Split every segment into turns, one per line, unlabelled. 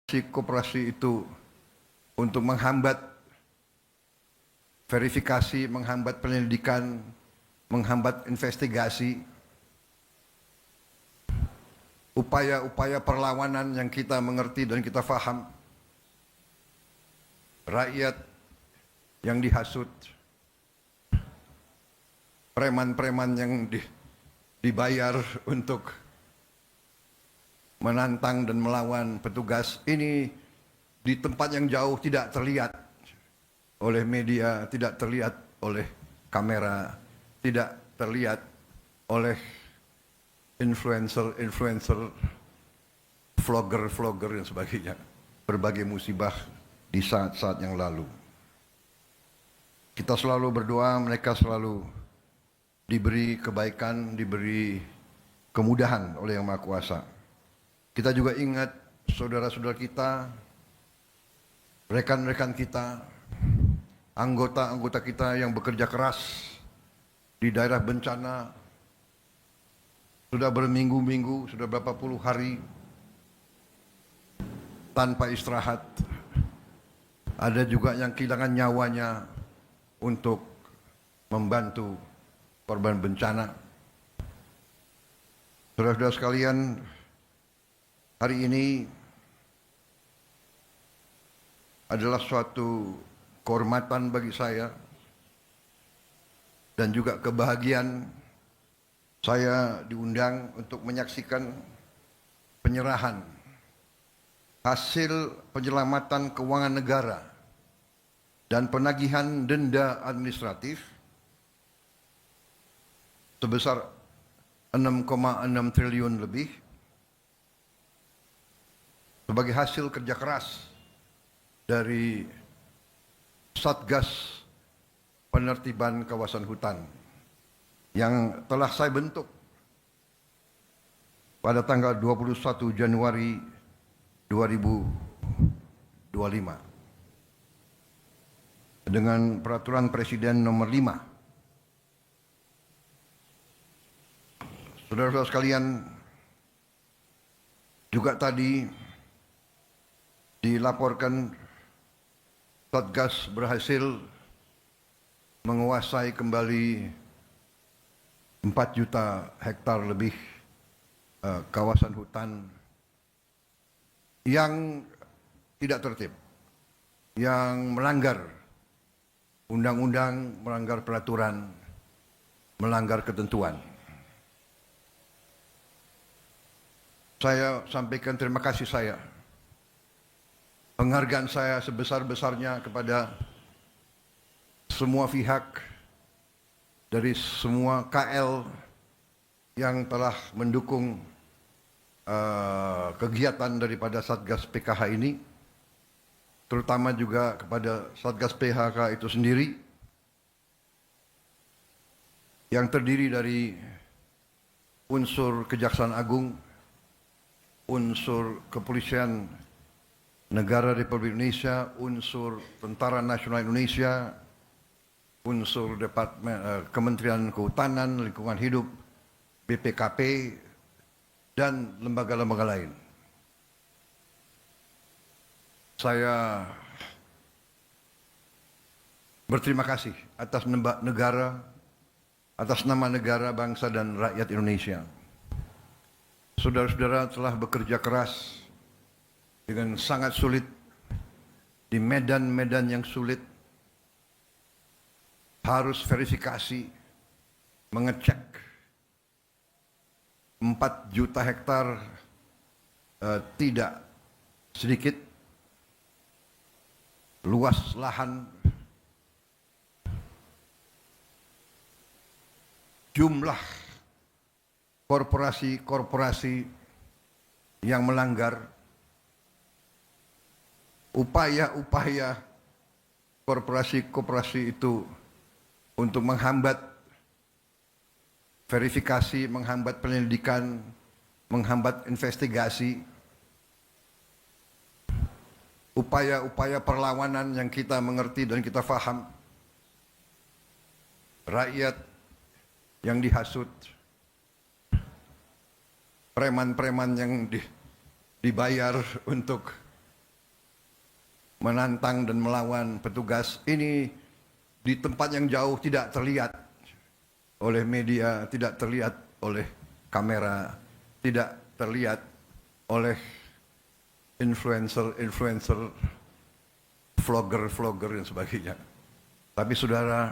si koperasi itu untuk menghambat verifikasi, menghambat penyelidikan, menghambat investigasi, upaya-upaya perlawanan yang kita mengerti dan kita faham, rakyat yang dihasut, preman-preman yang dibayar untuk menantang dan melawan petugas ini di tempat yang jauh tidak terlihat oleh media, tidak terlihat oleh kamera, tidak terlihat oleh influencer, vlogger dan sebagainya. Berbagai musibah di saat-saat yang lalu. Kita selalu berdoa, mereka selalu diberi kebaikan, diberi kemudahan oleh Yang Maha Kuasa. Kita juga ingat saudara-saudara kita, rekan-rekan kita, anggota-anggota kita yang bekerja keras di daerah bencana, sudah berminggu-minggu, sudah berapa puluh hari tanpa istirahat. Ada juga yang kehilangan nyawanya untuk membantu korban bencana. Saudara-saudara sekalian, hari ini adalah suatu kehormatan bagi saya dan juga kebahagiaan saya diundang untuk menyaksikan penyerahan hasil penyelamatan keuangan negara dan penagihan denda administratif sebesar 6,6 triliun lebih sebagai hasil kerja keras dari Satgas Penertiban Kawasan Hutan yang telah saya bentuk pada tanggal 21 Januari 2025 dengan Peraturan Presiden Nomor 5. Saudara-saudara sekalian, juga tadi dilaporkan Satgas berhasil menguasai kembali 4 juta hektar lebih kawasan hutan yang tidak tertib, yang melanggar undang-undang, melanggar peraturan, melanggar ketentuan. Saya sampaikan terima kasih saya, penghargaan saya sebesar-besarnya kepada semua pihak dari semua KL yang telah mendukung kegiatan daripada Satgas PKH ini, terutama juga kepada Satgas PHK itu sendiri yang terdiri dari unsur Kejaksaan Agung, unsur Kepolisian Negara Republik Indonesia, unsur Tentara Nasional Indonesia, unsur Kementerian Kehutanan, Lingkungan Hidup, BPKP, dan lembaga-lembaga lain. Saya berterima kasih atas nama negara, bangsa, dan rakyat Indonesia. Saudara-saudara telah bekerja keras dengan sangat sulit di medan-medan yang sulit, harus verifikasi, mengecek 4 juta hektar tidak sedikit luas lahan, jumlah korporasi-korporasi yang melanggar, upaya-upaya korporasi-korporasi itu untuk menghambat verifikasi, menghambat penyelidikan, menghambat investigasi, upaya-upaya perlawanan yang kita mengerti dan kita faham, rakyat yang dihasut, preman-preman yang dibayar untuk menantang dan melawan petugas ini di tempat yang jauh, tidak terlihat oleh media, tidak terlihat oleh kamera, tidak terlihat oleh influencer, vlogger dan sebagainya. Tapi saudara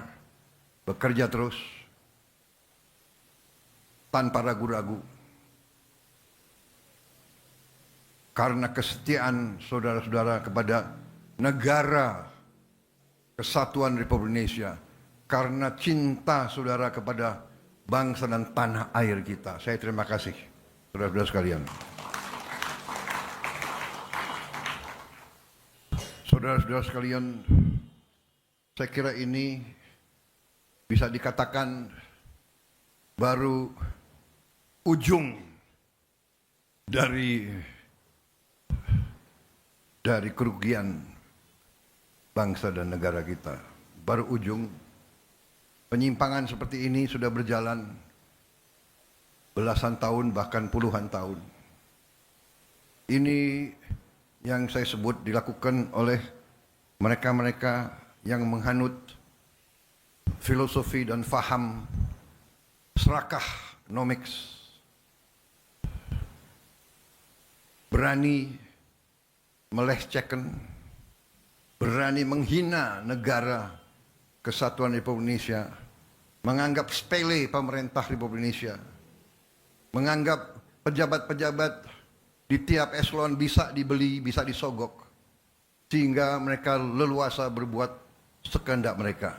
bekerja terus tanpa ragu-ragu karena kesetiaan saudara-saudara kepada negara Kesatuan Republik Indonesia, karena cinta saudara kepada bangsa dan tanah air kita. Saya terima kasih, saudara-saudara sekalian. Saudara-saudara sekalian, saya kira ini bisa dikatakan baru ujung dari kerugian bangsa dan negara kita. Baru ujung. Penyimpangan seperti ini sudah berjalan belasan tahun, bahkan puluhan tahun. Ini yang saya sebut dilakukan oleh mereka-mereka yang menghanut filosofi dan faham serakah nomics, berani melecehkan, berani menghina negara Kesatuan Republik Indonesia, menganggap sepele pemerintah Republik Indonesia, menganggap pejabat-pejabat di tiap eselon bisa dibeli, bisa disogok, sehingga mereka leluasa berbuat sekehendak mereka.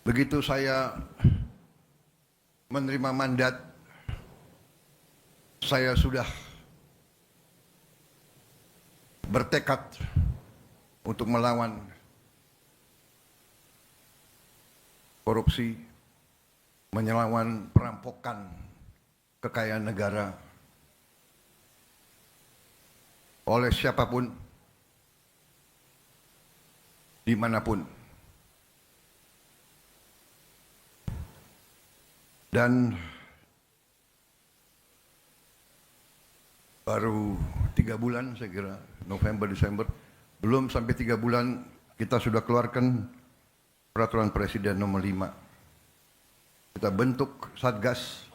Begitu saya menerima mandat, saya sudah bertekad untuk melawan korupsi, melawan perampokan kekayaan negara oleh siapapun, dimanapun. Dan baru 3 bulan saya kira, November, Desember, belum sampai 3 bulan kita sudah keluarkan Peraturan Presiden nomor 5. Kita bentuk Satgas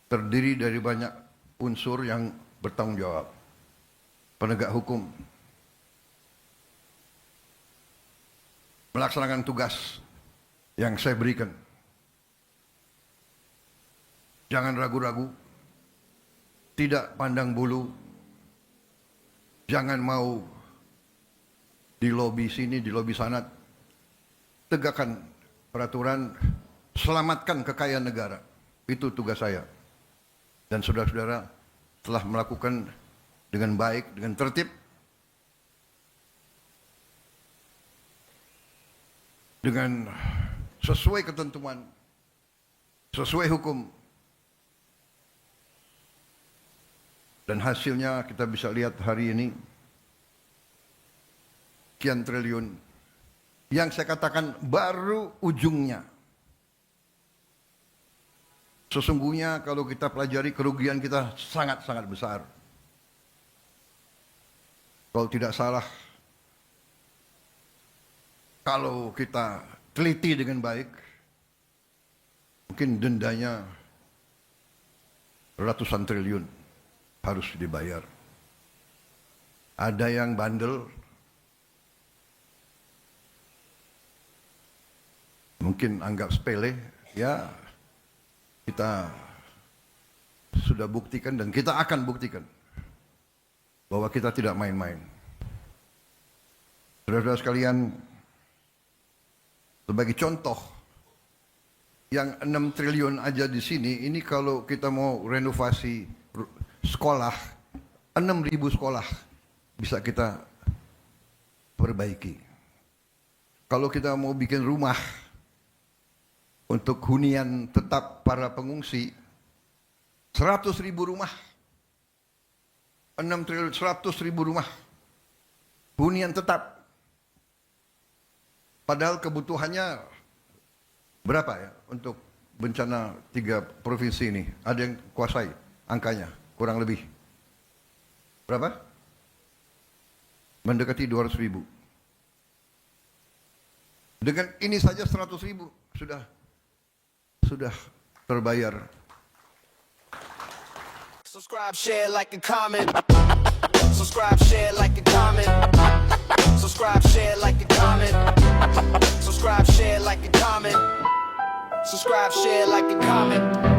terdiri dari banyak unsur yang bertanggung jawab. Penegak hukum, melaksanakan tugas yang saya berikan. Jangan ragu-ragu, tidak pandang bulu, jangan mau di lobi sini, di lobi sana. Tegakkan peraturan, selamatkan kekayaan negara. Itu tugas saya. Dan saudara-saudara telah melakukan dengan baik, dengan tertib, dengan sesuai ketentuan, sesuai hukum. Dan hasilnya kita bisa lihat hari ini, sekian triliun. Yang saya katakan baru ujungnya. Sesungguhnya kalau kita pelajari, kerugian kita sangat-sangat besar. Kalau tidak salah, kalau kita teliti dengan baik, mungkin dendanya ratusan triliun harus dibayar. Ada yang bandel, mungkin anggap sepele, ya kita sudah buktikan dan kita akan buktikan bahwa kita tidak main-main. Saudara-saudara sekalian, sebagai contoh, yang 6 triliun aja di sini, ini kalau kita mau renovasi sekolah, 6.000 sekolah bisa kita perbaiki. Kalau kita mau bikin rumah untuk hunian tetap para pengungsi, 100.000 rumah, 6 triliun, 100.000 rumah hunian tetap. Padahal kebutuhannya berapa ya untuk bencana 3 provinsi ini? Ada yang kuasai angkanya, kurang lebih berapa? mendekati 200.000. Dengan ini saja 100.000 sudah terbayar.
Subscribe, share, like, and comment. Subscribe, share, like, and comment. Subscribe, share, like, and comment. Subscribe, share, like, and comment. Subscribe, share, like, and comment.